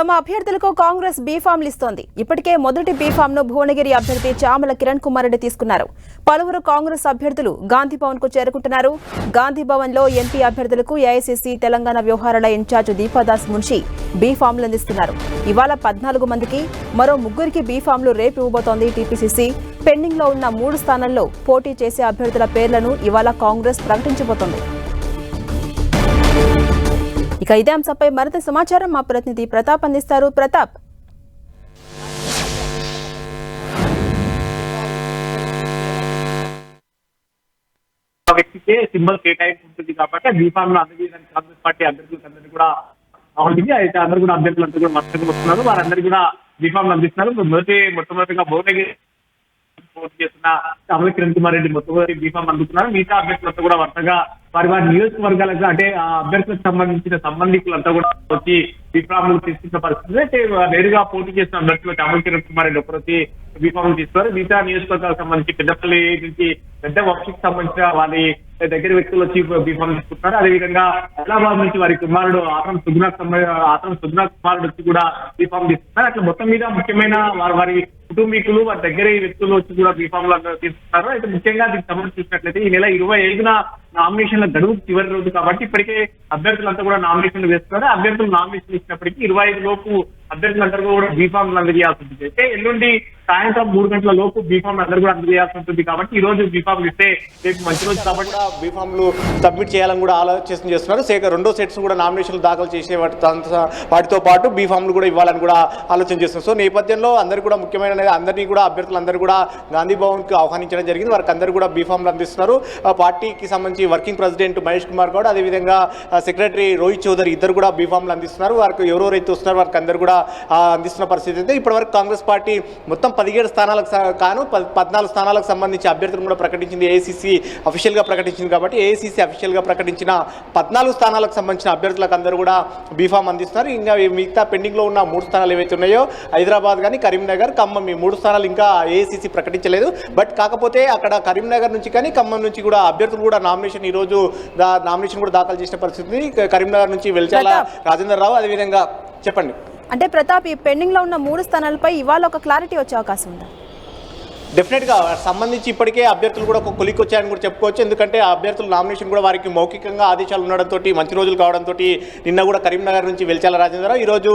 తమ అభ్యర్థులకు కాంగ్రెస్ బీఫామ్లు ఇస్తోంది. ఇప్పటికే మొదటి బీఫామ్ను భువనగిరి అభ్యర్థి చామల కిరణ్ కుమార్ రెడ్డి తీసుకున్నారు. పలువురు కాంగ్రెస్ అభ్యర్థులు గాంధీ భవన్ కు చేరుకుంటున్నారు. గాంధీ భవన్ లో ఎంపీ అభ్యర్థులకు ఏఐసీసీ తెలంగాణ వ్యవహారాల ఇన్ఛార్జ్ దీపాదాస్ మున్షి బీఫామ్లు అందిస్తున్నారు. ఇవాళ 14 మందికి, మరో 3కి బీఫామ్లు రేపు ఇవ్వబోతోంది టీపీసీసీ. పెండింగ్ లో ఉన్న 3 స్థానాల్లో పోటీ చేసే అభ్యర్థుల పేర్లను ఇవాళ కాంగ్రెస్ ప్రకటించబోతోంది. ఇక ఇదే అంశంపై మరింత సమాచారం మా ప్రతినిధి ప్రతాప్ అందిస్తారు. ప్రతాప్, వ్యక్తికే సింబల్ కేటాయింపు ఉంటుంది కాబట్టి బీఫామ్ లో అందజేయడానికి కాంగ్రెస్ పార్టీ అభ్యర్థులందరినీ కూడా ఉంటుంది. అయితే అందరూ కూడా అభ్యర్థులంతా కూడా మద్దతుగా వస్తున్నారు. వారందరూ కూడా బీఫామ్ అందిస్తున్నారు. మొట్టమొదటిగా భువనగిరి పోటీ చేస్తున్న చామల కిరణ్ కుమార్ రెడ్డి మొట్టమొదటి బీఫామ్ అందుతున్నారు. మిగతా అభ్యర్థులంతా కూడా వరుసగా వారి నియోజకవర్గాలకు అంటే ఆ అభ్యర్థులకు సంబంధించిన సంబంధికులంతా కూడా వచ్చి బీఫామ్లు తీసుకున్న పరిస్థితి. అయితే నేరుగా పోటీ చేసిన అభ్యర్థులు చామల కిరణ్ కుమార్ రెడ్డి ఒకరోజు బీఫామ్లు తీసుకున్నారు. మిగతా నియోజకవర్గాలకు సంబంధించి పెద్దపల్లి నుంచి పెద్ద వంశీకి సంబంధించిన వారి దగ్గర వ్యక్తులు వచ్చి బీఫామ్ తీసుకుంటున్నారు. అదేవిధంగా హైదరాబాద్ నుంచి వారి కుమారుడు ఆత్రం సుగ్నాథ్ కుమారుడు వచ్చి కూడా బీఫామ్ తీసుకున్నారు. అట్లా మొత్తం మీద ముఖ్యమైన వారి కుటుంబీకులు వారి దగ్గర వ్యక్తులు వచ్చి కూడా బీఫామ్లు తీసుకున్నారు. అయితే ముఖ్యంగా దీనికి సంబంధించి చూసినట్లయితే ఈ నెల 25న నామినేషన్ల గడువు చివరి రోజు కాబట్టి ఇప్పటికే అభ్యర్థులంతా కూడా నామినేషన్లు వేస్తున్నారు. అభ్యర్థులు నామినేషన్ ఇచ్చినప్పటికీ 25 లోపు అభ్యర్థులందరూ కూడా బీఫామ్లు అందజేయాల్సి ఉంటుంది. అయితే ఎల్లుండి సాయంత్రం 3 గంటల లోపు బీఫామ్ అందరూ కూడా అందజేయాల్సి ఉంటుంది. కాబట్టి ఈ రోజు బీఫామ్ ఇస్తే రేపు మంచి రోజు కాబట్టి బీఫామ్లు సబ్మిట్ చేయాలని కూడా ఆలోచన చేస్తున్నారు. రెండో సెట్స్ కూడా నామినేషన్లు దాఖలు చేసే వాటితో పాటు బీఫామ్లు కూడా ఇవ్వాలని కూడా ఆలోచన చేస్తున్నారు. సో నేపథ్యంలో అందరూ కూడా ముఖ్యమైన అందరినీ కూడా అభ్యర్థులందరూ కూడా గాంధీ భవన్ కు ఆహ్వానించడం జరిగింది. వారికి అందరూ కూడా బీఫామ్లు అందిస్తున్నారు. పార్టీకి సంబంధించి వర్కింగ్ ప్రెసిడెంట్ మహేష్ కుమార్ గౌడ్, అదేవిధంగా సెక్రటరీ రోహిత్ చౌదరి ఇద్దరు కూడా బీఫామ్లు అందిస్తున్నారు. వారికి ఎవరెవరైతే వస్తున్నారో వారికి అందరూ కూడా అందిస్తున్న పరిస్థితి అయితే ఇప్పటివరకు కాంగ్రెస్ పార్టీ మొత్తం 17 స్థానాలకు కాను 14 స్థానాలకు సంబంధించి అభ్యర్థులను కూడా ప్రకటించింది. ఏఐసీసీ అఫీషియల్ గా ప్రకటించింది కాబట్టి ఏఐసీసీ అఫీషియల్ గా ప్రకటించిన 14 స్థానాలకు సంబంధించిన అభ్యర్థులకు అందరూ కూడా బీఫామ్ అందిస్తున్నారు. ఇంకా మిగతా పెండింగ్ లో ఉన్న 3 స్థానాలు ఏవైతే ఉన్నాయో హైదరాబాద్ కానీ కరీంనగర్, ఖమ్మం, ఈ 3 స్థానాలు ఇంకా ఏఐసీసీ ప్రకటించలేదు. బట్ కాకపోతే అక్కడ కరీంనగర్ నుంచి కానీ ఖమ్మం నుంచి కూడా అభ్యర్థులు కూడా నామినేషన్ ఈ రోజు నామినేషన్ కూడా దాఖలు చేసిన పరిస్థితి. కరీంనగర్ నుంచి వెల్చాల రాజేందర్ రావు, అదేవిధంగా చెప్పండి. అంటే ప్రతాప్, ఈ పెండింగ్ లో ఉన్న 3 స్థానాలపై ఇవాళ ఒక క్లారిటీ వచ్చే అవకాశం ఉందా? డెఫినెట్గా సంబంధించి ఇప్పటికే అభ్యర్థులు కూడా ఒక కొలిక్ వచ్చాయని కూడా చెప్పుకోవచ్చు. ఎందుకంటే ఆ అభ్యర్థుల నామినేషన్ కూడా వారికి మౌఖికంగా ఆదేశాలు ఉండడంతో మంచి రోజులు కావడంతో నిన్న కూడా కరీంనగర్ నుంచి వెల్చాల రాజేంద్ర, ఈరోజు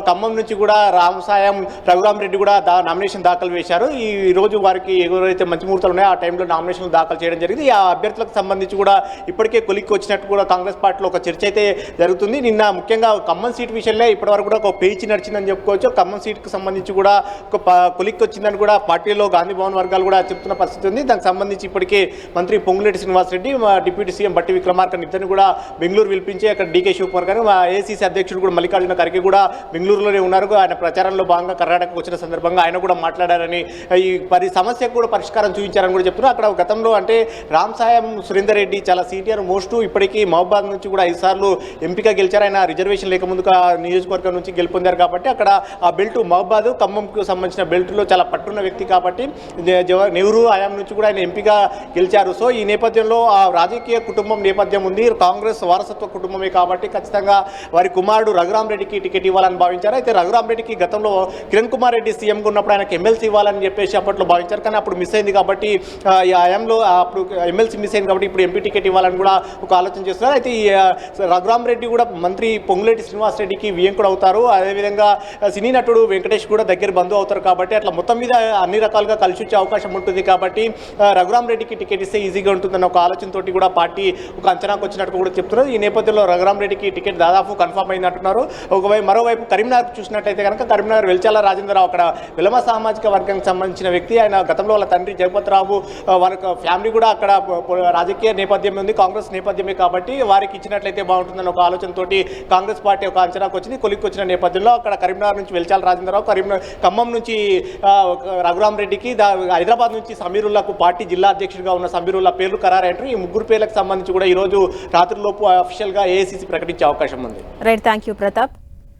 ఖమ్మం నుంచి కూడా రామసాయం రఘురామ్ రెడ్డి కూడా నామినేషన్ దాఖలు వేశారు. ఈ రోజు వారికి ఎవరైతే మంచి ముహూర్తాలు ఉన్నాయో ఆ టైంలో నామినేషన్లు దాఖలు చేయడం జరిగింది. ఆ అభ్యర్థులకు సంబంధించి కూడా ఇప్పటికే కొలిక్ వచ్చినట్టు కూడా కాంగ్రెస్ పార్టీలో ఒక చర్చ అయితే జరుగుతుంది. నిన్న ముఖ్యంగా ఖమ్మం సీట్ విషయంలో ఇప్పటివరకు కూడా ఒక పేచి నడిచిందని చెప్పుకోవచ్చు. ఖమ్మం సీట్కి సంబంధించి కూడా ఒక కొలిక్ వచ్చిందని కూడా పార్టీలో గాంధీ భవన్ వర్గాలు కూడా చెప్తున్న పరిస్థితి ఉంది. దానికి సంబంధించి ఇప్పటికే మంత్రి పొంగులేటి శ్రీనివాసరెడ్డి, డిప్యూటీ సీఎం బట్టి విక్రమార్క ఇద్దరిని కూడా బెంగళూరు పిలిపించి అక్కడ డీకే శివకుమార్ గారు, ఏఐసీసీ అధ్యక్షుడు కూడా మల్లికార్జున ఖర్గే కూడా బెంగళూరులోనే ఉన్నారు. ఆయన ప్రచారంలో భాగంగా కర్ణాటకకు వచ్చిన సందర్భంగా ఆయన కూడా మాట్లాడారని, ఈ సమస్యకు కూడా పరిష్కారం చూపించారని కూడా చెప్తున్నారు. అక్కడ గతంలో అంటే రామసాయం సురేందర్ రెడ్డి చాలా సీనియర్ మోస్ట్, ఇప్పటికీ మహబాద్ నుంచి కూడా 5 సార్లు ఎంపీగా గెలిచారు. ఆయన రిజర్వేషన్ లేకముందు నియోజకవర్గం నుంచి గెలుపొందారు కాబట్టి అక్కడ ఆ బెల్ట్ మహబాద్ ఖమ్మంకు సంబంధించిన బెల్ట్లో చాలా పట్టున్న వ్యక్తి కాబట్టి నెహ్రూ హయాం నుంచి కూడా ఆయన ఎంపీగా గెలిచారు. సో ఈ నేపథ్యంలో ఆ రాజకీయ కుటుంబం నేపథ్యం ఉంది. కాంగ్రెస్ వారసత్వ కుటుంబమే కాబట్టి ఖచ్చితంగా వారి కుమారుడు రఘురామ్ రెడ్డికి టికెట్ ఇవ్వాలని భావించారు. అయితే రఘురామ్ రెడ్డికి గతంలో కిరణ్ కుమార్ రెడ్డి సీఎంగా ఉన్నప్పుడు ఆయనకు ఎమ్మెల్సీ ఇవ్వాలని చెప్పేసి అప్పట్లో భావించారు. కానీ అప్పుడు మిస్ అయింది కాబట్టి ఈ హయాంలో అప్పుడు ఎమ్మెల్సీ మిస్ అయింది కాబట్టి ఇప్పుడు ఎంపీ టికెట్ ఇవ్వాలని కూడా ఒక ఆలోచన చేస్తున్నారు. అయితే ఈ రఘురామ్ రెడ్డి కూడా మంత్రి పొంగులేటి శ్రీనివాస్ రెడ్డికి వియంకుడు అవుతారు. అదేవిధంగా సినీ నటుడు వెంకటేష్ కూడా దగ్గర బంధువు అవుతారు కాబట్టి అట్లా మొత్తం మీద అన్ని రకాలుగా కలిసి వచ్చే అవకాశం ఉంటుంది. కాబట్టి రఘురామ్ రెడ్డికి టికెట్ ఇస్తే ఈజీగా ఉంటుందన్న ఒక ఆలోచనతో కూడా పార్టీ ఒక అంచనాకు వచ్చినట్టు కూడా చెప్తున్నారు. ఈ నేపథ్యంలో రఘురామ్ రెడ్డికి టికెట్ దాదాపు కన్ఫర్మ్ అయింది అంటున్నారు. మరోవైపు కరీంనగర్ చూసినట్టయితే కనుక కరీంనగర్ వెల్చాల రాజేంద్రరావు అక్కడ విలమ సామాజిక వర్గానికి సంబంధించిన వ్యక్తి. ఆయన గతంలో వాళ్ళ తండ్రి జగపతిరావు వాళ్ళ ఫ్యామిలీ కూడా అక్కడ రాజకీయ నేపథ్యం ఉంది, కాంగ్రెస్ నేపథ్యమే కాబట్టి వారికి ఇచ్చినట్లయితే బాగుంటుందన్న ఒక ఆలోచనతో కాంగ్రెస్ పార్టీ ఒక అంచనాకు వచ్చింది. కొలిక్కి వచ్చిన నేపథ్యంలో అక్కడ కరీంనగర్ నుంచి వెల్చాల రాజేంద్రరావు, ఖమ్మం నుంచి రఘురామ్ రెడ్డికి, హైదరాబాద్ నుంచి సమీరుల్లాకు పార్టీ జిల్లా అధ్యక్షుడిగా ఉన్న సమీరుల్లా పేర్లు ఖరారైంటారు. ఈ 3 పేర్లకు సంబంధించి కూడా ఈ రోజు రాత్రిలోపు అఫీషియల్ గా ఏఐసీసీ ప్రకటించే అవకాశం ఉంది. Right, thank you Pratap.